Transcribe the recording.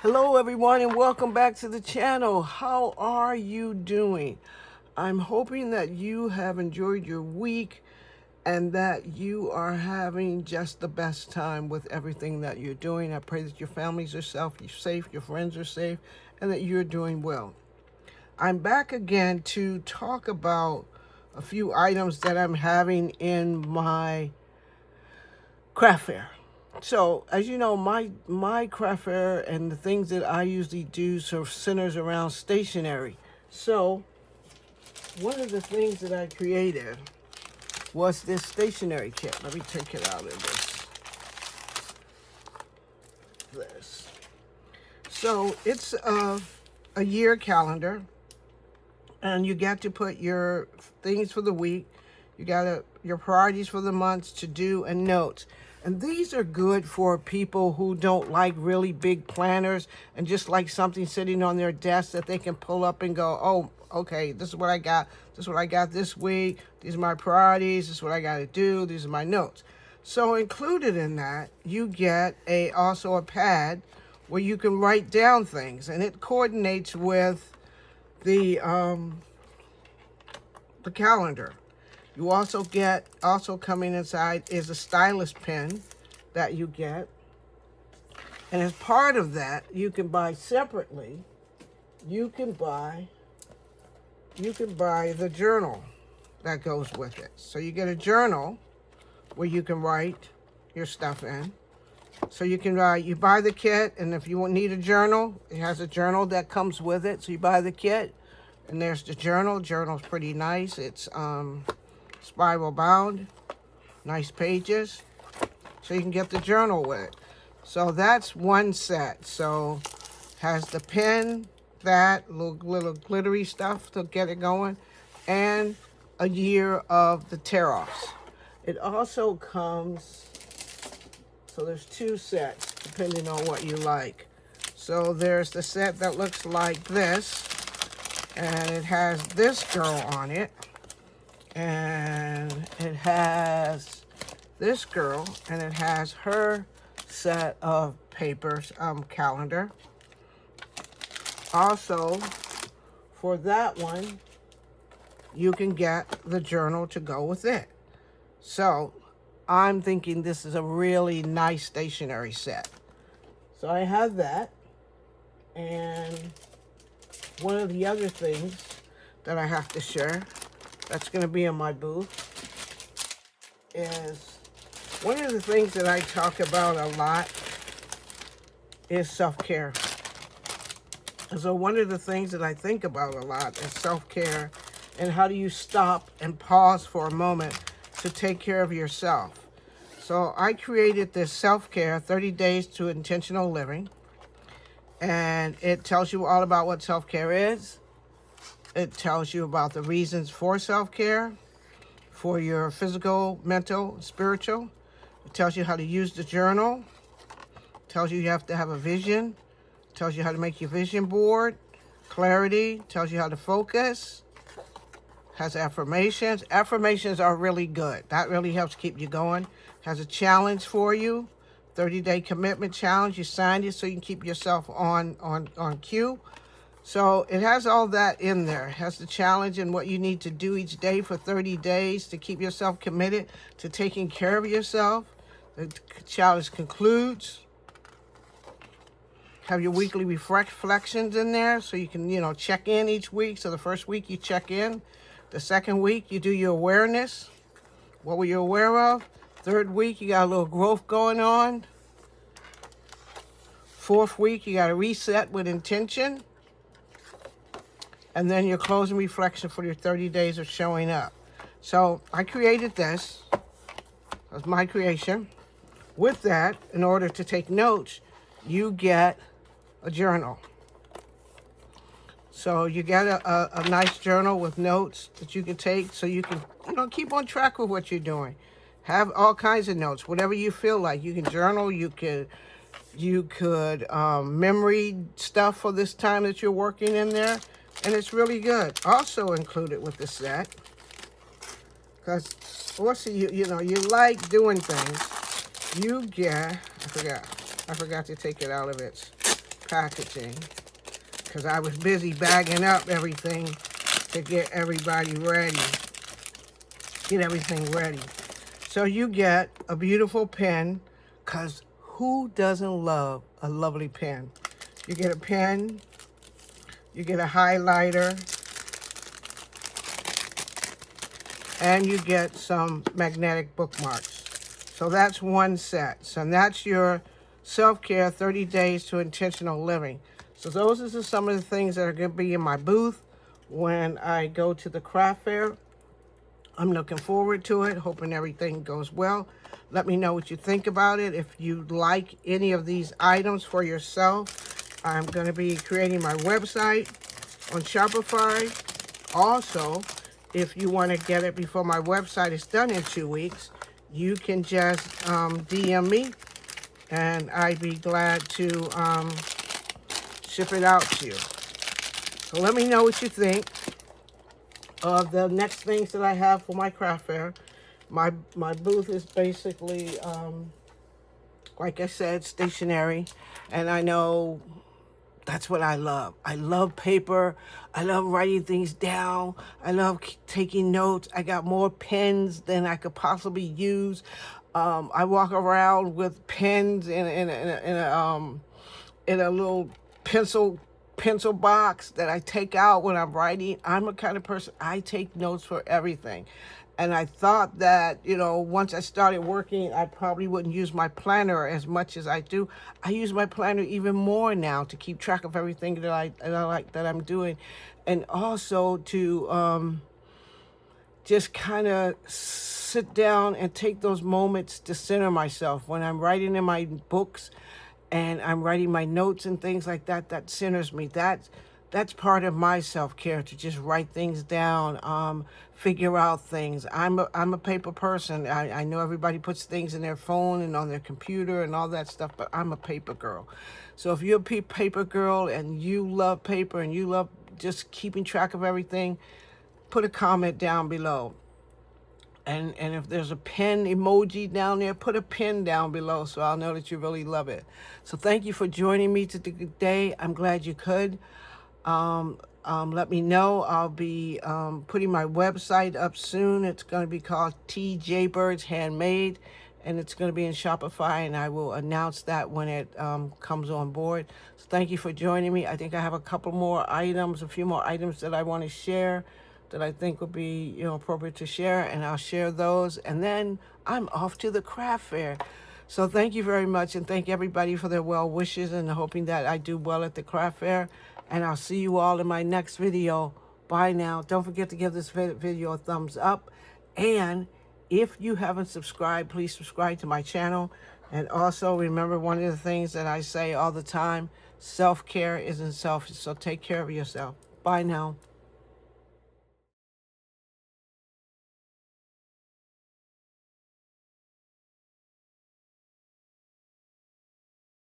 Hello everyone and welcome back to the channel. How are you doing? I'm hoping that you have enjoyed your week and that you are having just the best time with everything that you're doing. I pray that your families are safe, your friends are safe, and that you're doing well. I'm back again to talk about a few items that I'm having in my craft fair. So, as you know, my craft fair and the things that I usually do sort of centers around stationery. So, one of the things that I created was this stationery kit. Let me take it out of this. So, it's a year calendar, and you get to put your things for the week. You got your priorities for the months, to do, and notes. And these are good for people who don't like really big planners and just like something sitting on their desk that they can pull up and go, oh, okay, this is what I got. This is what I got this week. These are my priorities. This is what I got to do. These are my notes. So included in that, you get also a pad where you can write down things, and it coordinates with the calendar. You also get, coming inside is a stylus pen that you get. And as part of that, you can buy separately, you can buy the journal that goes with it. So you get a journal where you can write your stuff in. So you can you buy the kit, and if you need a journal, it has a journal that comes with it. So you buy the kit, and there's the journal. Journal's pretty nice. It's spiral bound, nice pages, so you can get the journal with it. So that's one set. So has the pen, that little glittery stuff to get it going, and a year of the tear-offs. It also comes, so there's two sets depending on what you like. So there's the set that looks like this, and it has this girl on it. And it has this girl, and it has her set of papers, calendar. Also, for that one, you can get the journal to go with it. So, I'm thinking this is a really nice stationery set. So I have that, and one of the other things that I have to share that's going to be in my booth is one of the things that I talk about a lot is self-care. So one of the things that I think about a lot is self-care, and how do you stop and pause for a moment to take care of yourself. So I created this self-care 30 days to intentional living, and it tells you all about what self-care is. It tells you about the reasons for self-care, for your physical, mental, spiritual. It tells you how to use the journal. It tells you have to have a vision. It tells you how to make your vision board. Clarity. It tells you how to focus. It has affirmations. Affirmations are really good. That really helps keep you going. It has a challenge for you. 30-day commitment challenge. You signed it so you can keep yourself on cue. So it has all that in there. It has the challenge and what you need to do each day for 30 days to keep yourself committed to taking care of yourself. The challenge concludes. Have your weekly reflections in there so you can, check in each week. So the first week you check in. The second week you do your awareness. What were you aware of? Third week you got a little growth going on. Fourth week you got to reset with intention. And then your closing reflection for your 30 days of showing up. So I created this. That's my creation. With that, in order to take notes, you get a journal. So you get a nice journal with notes that you can take so you can keep on track with what you're doing. Have all kinds of notes, whatever you feel like. You can journal, you could memory stuff for this time that you're working in there. And it's really good. Also included with the set, because also you like doing things. You get, I forgot to take it out of its packaging because I was busy bagging up everything to get everybody ready. Get everything ready. So you get a beautiful pen, because who doesn't love a lovely pen? You get a pen, you get a highlighter, and you get some magnetic bookmarks. So that's one set. So that's your self-care 30 days to intentional living. So those are some of the things that are going to be in my booth when I go to the craft fair. I'm looking forward to it, hoping everything goes well. Let me know what you think about it. If you like any of these items for yourself, I'm going to be creating my website on Shopify. Also, if you want to get it before my website is done in 2 weeks, you can just DM me, and I'd be glad to ship it out to you. So let me know what you think of the next things that I have for my craft fair. My booth is basically, like I said, stationery, and I know that's what I love. I love paper. I love writing things down. I love taking notes. I got more pens than I could possibly use. I walk around with pens in a little pencil box that I take out when I'm writing. I'm a kind of person, I take notes for everything. And I thought that, you know, once I started working, I probably wouldn't use my planner as much as I do. I use my planner even more now to keep track of everything that I'm doing. And also to just kind of sit down and take those moments to center myself. When I'm writing in my books and I'm writing my notes and things like that, that centers me. That's part of my self-care, to just write things down, figure out things. I'm a paper person. I know everybody puts things in their phone and on their computer and all that stuff, but I'm a paper girl. So if you're a paper girl and you love paper and you love just keeping track of everything, put a comment down below. And if there's a pen emoji down there, put a pen down below so I'll know that you really love it. So thank you for joining me today. I'm glad you could. Let me know. I'll be putting my website up soon. It's going to be called Tjayebirds Handmade, and it's going to be in Shopify, and I will announce that when it comes on board. So thank you for joining me. I think I have a few more items that I want to share that I think would be, you know, appropriate to share, and I'll share those. And then I'm off to the craft fair. So thank you very much, and thank everybody for their well wishes and hoping that I do well at the craft fair. And I'll see you all in my next video. Bye now. Don't forget to give this video a thumbs up. And if you haven't subscribed, please subscribe to my channel. And also remember, one of the things that I say all the time, self-care isn't selfish. So take care of yourself. Bye now.